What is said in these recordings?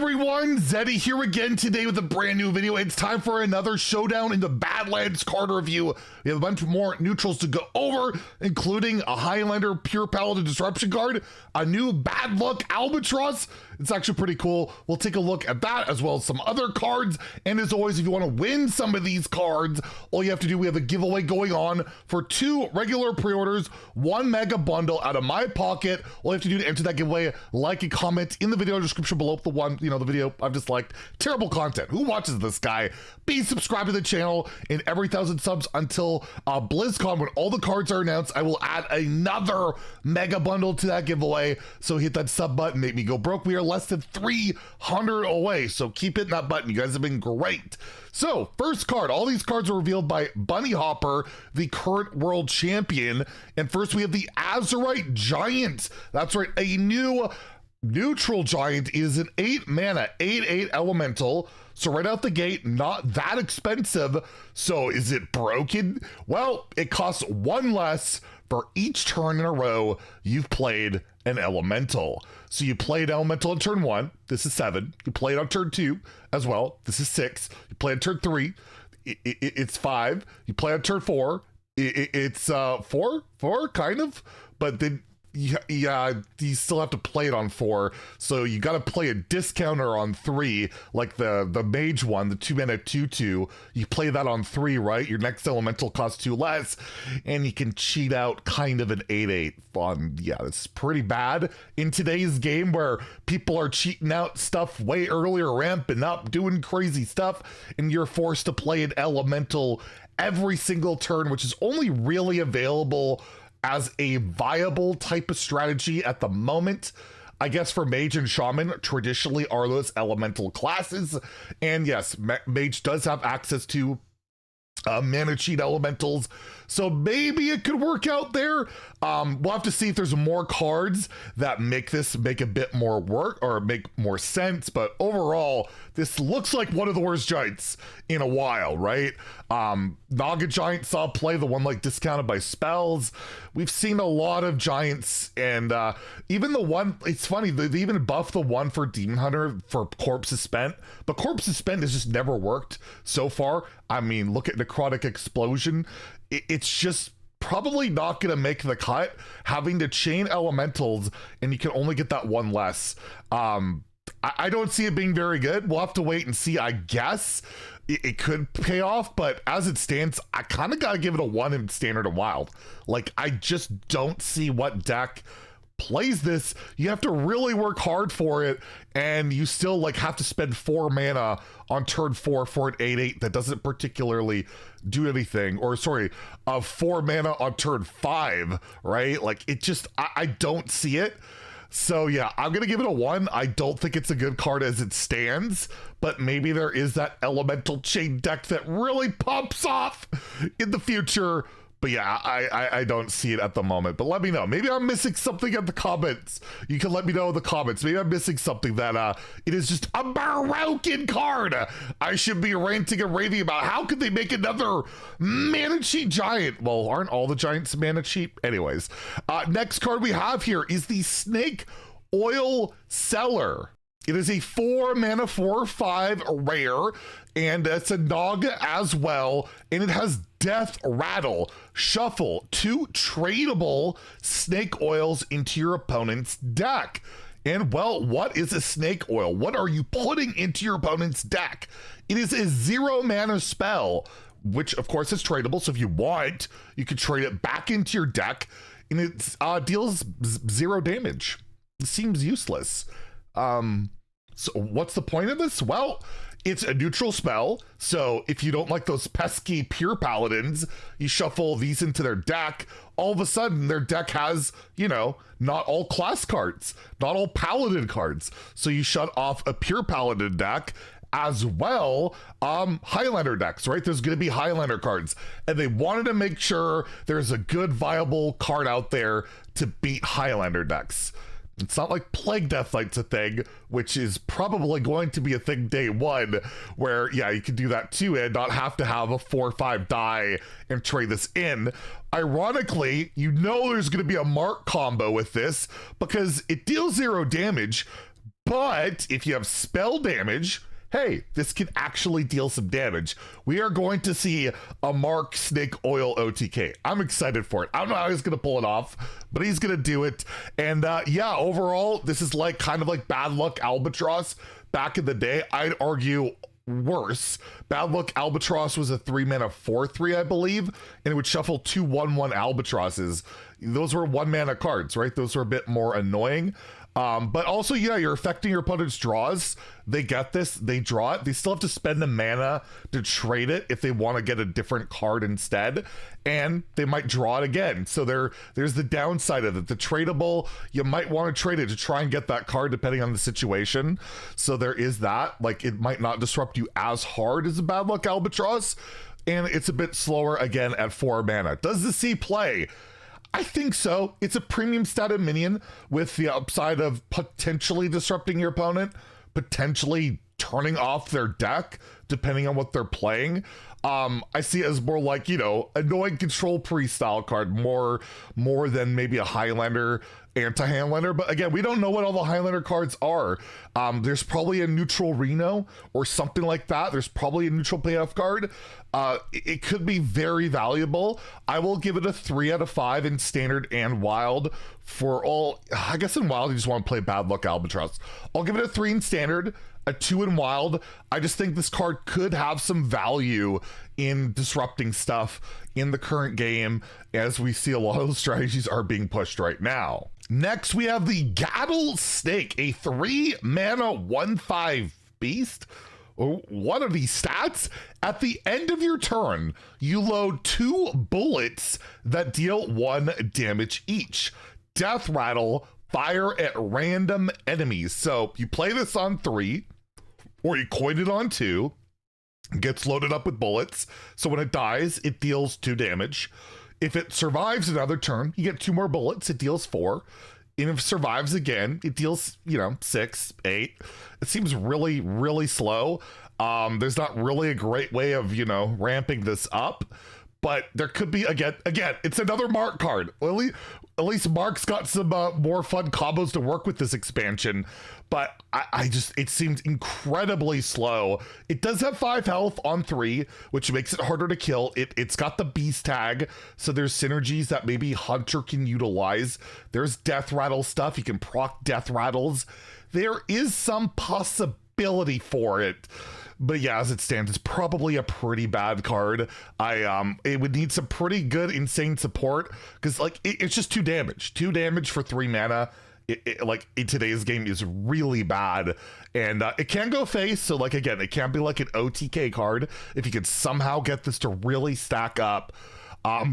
everyone? Zeddy here again today with a brand new video. It's time for another Showdown in the Badlands card review. We have a bunch more neutrals to go over, including a Highlander Pure Paladin Disruption card, a new Bad Luck Albatross. It's actually pretty cool. We'll take a look at that as well as some other cards. And as always, if you want to win some of these cards, all you have to do, we have a giveaway going on for 2 regular pre-orders, 1 mega bundle out of my pocket. All you have to do to enter that giveaway, like and comment in the video description below the one, the video I've just liked. Terrible content. Who watches this guy? Be subscribed to the channel, and every 1,000 subs until BlizzCon, when all the cards are announced, I will add another mega bundle to that giveaway. So hit that sub button, make me go broke. We are less than 300 away, so keep hitting that button. You guys have been great. So first card, all these cards were revealed by Bunny Hopper, the current world champion. And first we have the Azerite Giant. That's right, a new neutral giant. Is an 8 mana 8/8 elemental, so right out the gate, not that expensive. So is it broken? Well, it costs 1 less for each turn in a row you've played an elemental. So you played elemental on turn 1, this is 7. You played on turn 2 as well, this is 6. You play on turn 3, it's 5. You play on turn 4, it's 4 kind of, but then yeah, you still have to play it on 4, so you got to play a discounter on 3, like the mage one, the 2 mana 2/2. You play that on 3, right? Your next elemental costs 2 less, and you can cheat out kind of an 8/8 on. Yeah, it's pretty bad in today's game where people are cheating out stuff way earlier, ramping up, doing crazy stuff, and you're forced to play an elemental every single turn, which is only really available as a viable type of strategy at the moment. I guess for Mage and Shaman traditionally are those elemental classes. And yes, Mage does have access to mana cheat elementals, so maybe it could work out there. We'll have to see if there's more cards that make this make a bit more work or make more sense, but overall this looks like one of the worst giants in a while, right? Naga Giant saw play, the one like discounted by spells. We've seen a lot of giants, and even the one, it's funny, they even buffed the one for Demon Hunter for Corpse Suspend, but Corpse Suspend has just never worked so far. I mean, look at Necrotic Explosion. It's just probably not going to make the cut, having to chain elementals, and you can only get that 1 less. I don't see it being very good. We'll have to wait and see. I guess it could pay off, but as it stands, I kind of got to give it a 1 in Standard and Wild. Like, I just don't see what deck plays this. You have to really work hard for it, and you still like have to spend 4 mana on turn 4 for an 8/8 that doesn't particularly do anything, or sorry, 4 mana on turn 5, right? Like, it just, I don't see it. So yeah, I'm gonna give it a 1. I don't think it's a good card as it stands, but maybe there is that elemental chain deck that really pops off in the future. But yeah, I don't see it at the moment. But let me know. Maybe I'm missing something in the comments. You can let me know in the comments. Maybe I'm missing something that it is just a broken card. I should be ranting and raving about how could they make another mana cheat giant? Well, aren't all the giants mana cheat? Anyways, next card we have here is the Snake Oil Seller. It is a 4 mana 4/5 rare, and it's a Naga as well, and it has Death Rattle. Shuffle 2 tradable snake oils into your opponent's deck. And well, what is a snake oil? What are you putting into your opponent's deck? It is a 0 mana spell, which of course is tradable, so if you want, you can trade it back into your deck, and it deals 0 damage. It seems useless. So what's the point of this? Well, it's a neutral spell, so if you don't like those pesky pure paladins, you shuffle these into their deck. All of a sudden, their deck has, you know, not all class cards, not all paladin cards. So you shut off a pure paladin deck as well. Highlander decks, right? There's going to be Highlander cards, and they wanted to make sure there's a good viable card out there to beat Highlander decks. It's not like Plague Deathlight's a thing, which is probably going to be a thing day 1, where, yeah, you can do that too and not have to have a 4/5 die and trade this in. Ironically, you know there's going to be a Mark combo with this because it deals 0 damage, But if you have spell damage, hey, this can actually deal some damage. We are going to see a Mark Snake Oil OTK. I'm excited for it. I don't know how he's going to pull it off, but he's going to do it. And yeah, overall, this is like kind of like Bad Luck Albatross back in the day. I'd argue worse. Bad Luck Albatross was a 3-mana 4/3, I believe, and it would shuffle 2 1/1 Albatrosses. Those were 1-mana cards, right? Those were a bit more annoying. But also, yeah, you're affecting your opponent's draws. They get this, they draw it. They still have to spend the mana to trade it if they want to get a different card instead. And they might draw it again. So there's the downside of it. The tradable, you might want to trade it to try and get that card depending on the situation. So there is that. Like, it might not disrupt you as hard as a Bad Luck Albatross. And it's a bit slower again at 4 mana. Does the C play? I think so. It's a premium status minion with the upside of potentially disrupting your opponent, potentially turning off their deck, depending on what they're playing. I see it as more like, you know, annoying control pre-style card, more than maybe a Highlander anti-Highlander. But again, we don't know what all the Highlander cards are. There's probably a neutral Reno or something like that. There's probably a neutral payoff card. It could be very valuable. I will give it a 3 out of 5 in standard and wild for all. I guess in wild, you just want to play Bad Luck Albatross. I'll give it a 3 in standard, a 2 in wild. I just think this card could have some value in disrupting stuff in the current game, as we see a lot of the strategies are being pushed right now. Next, we have the Gattle Snake, a 3-mana 1/5 beast. One of these stats, at the end of your turn, you load 2 bullets that deal 1 damage each. Death Rattle, fire at random enemies. So you play this on 3, or you coin it on 2, gets loaded up with bullets. So when it dies, it deals 2 damage. If it survives another turn, you get 2 more bullets, it deals 4. And if it survives again, it deals, 6, 8. It seems really, really slow. There's not really a great way of, ramping this up. But there could be, again, it's another Mark card. Well, at least Mark's got some more fun combos to work with this expansion. But it seems incredibly slow. It does have 5 health on 3, which makes it harder to kill. It's got the beast tag, so there's synergies that maybe Hunter can utilize. There's death rattle stuff. You can proc death rattles. There is some possibility for it. But yeah, as it stands, it's probably a pretty bad card. It would need some pretty good, insane support, because it's just 2 damage. 2 damage for 3 mana. In today's game is really bad, and it can go face. So again, it can be like an OTK card if you could somehow get this to really stack up.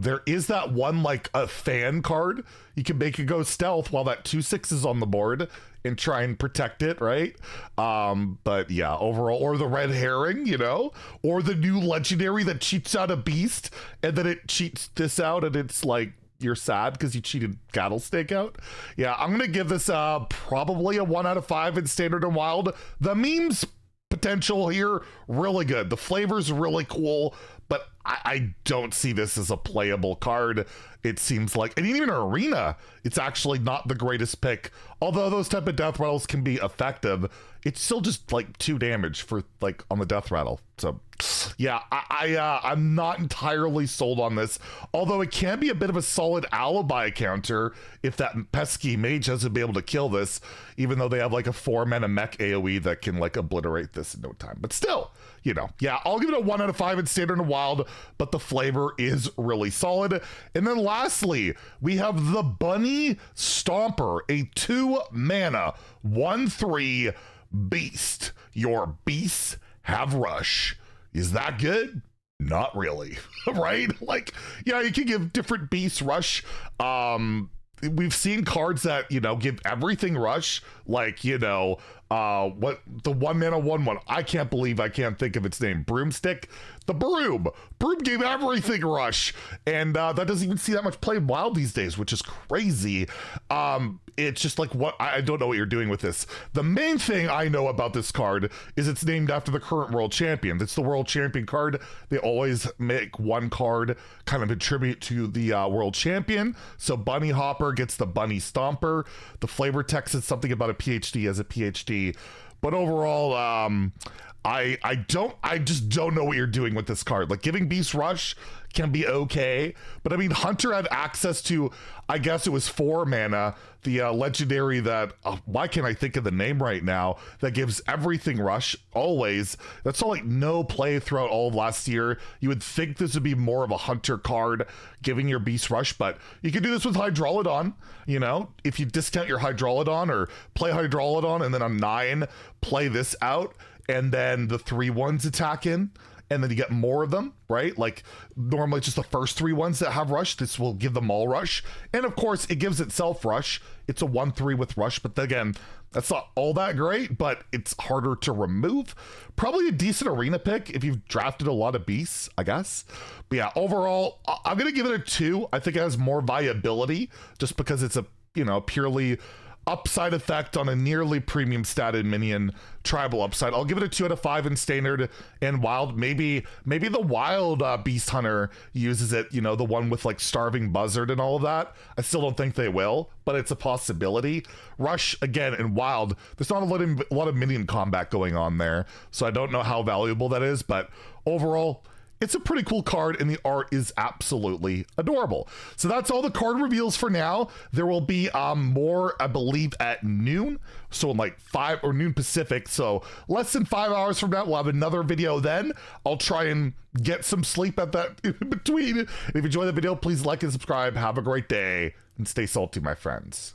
There is that one, a fan card. You can make it go stealth while that 2/6 is on the board and try and protect it, right? But yeah, overall, or the red herring, or the new legendary that cheats out a beast and then it cheats this out, and it's you're sad because you cheated Gattle Snake out. Yeah, I'm gonna give this probably a 1 out of 5 in standard and wild. The memes potential here, really good. The flavor's really cool, but I don't see this as a playable card. It seems like, and even Arena, it's actually not the greatest pick. Although those type of death rattles can be effective, it's still just 2 damage for on the death rattle. So yeah, I'm not entirely sold on this. Although it can be a bit of a solid alibi counter if that pesky mage hasn't been able to kill this, even though they have a 4-mana mech AoE that can obliterate this in no time. But still, yeah, I'll give it a 1 out of 5 in standard and wild, but the flavor is really solid. And then lastly, we have the Bunny Stomper, a 2-mana 1/3 beast. Your beasts have rush. Is that good? Not really, right? Yeah, you can give different beasts rush. We've seen cards that, give everything rush, what the 1-mana 1/1. I can't think of its name. Broomstick. the Broom. Broom gave everything rush, and that doesn't even see that much play wild these days, which is crazy. It's just like, what, I don't know what you're doing with this. The main thing I know about this card is it's named after the current world champion. It's the world champion card. They always make one card kind of a tribute to the world champion. So Bunny Hopper gets the Bunny Stomper. The flavor text is something about a PhD as a PhD. But overall, I just don't know what you're doing with this card. Like, giving Beast Rush can be okay, but I mean, Hunter had access to, I guess it was 4 mana, the legendary that, why can't I think of the name right now, that gives everything rush, always. That's all like no play throughout all of last year. You would think this would be more of a Hunter card, giving your Beast Rush, but you can do this with Hydralodon, you know? If you discount your Hydralodon or play Hydralodon and then on 9, play this out, and then the 3/1s attack in, and then you get more of them, right? Like, normally it's just the first 3 ones that have rush. This will give them all rush. And of course, it gives itself rush. It's a 1/3 with rush, but again, that's not all that great, but it's harder to remove. Probably a decent arena pick if you've drafted a lot of beasts, I guess. But yeah, overall, I'm going to give it a 2. I think it has more viability just because it's a, you know, purely upside effect on a nearly premium statted minion tribal upside. I'll give it a 2 out of 5 in standard and wild. Maybe the wild beast hunter uses it, you know, the one with like starving buzzard and all of that. I still don't think they will, but it's a possibility. Rush again and wild, there's not a lot of minion combat going on there, so I don't know how valuable that is, but overall it's a pretty cool card, and the art is absolutely adorable. So that's all the card reveals for now. There will be more, I believe, at noon. So in like 5 or noon Pacific. So less than 5 hours from now, we'll have another video then. I'll try and get some sleep at that in between. If you enjoyed the video, please like and subscribe. Have a great day and stay salty, my friends.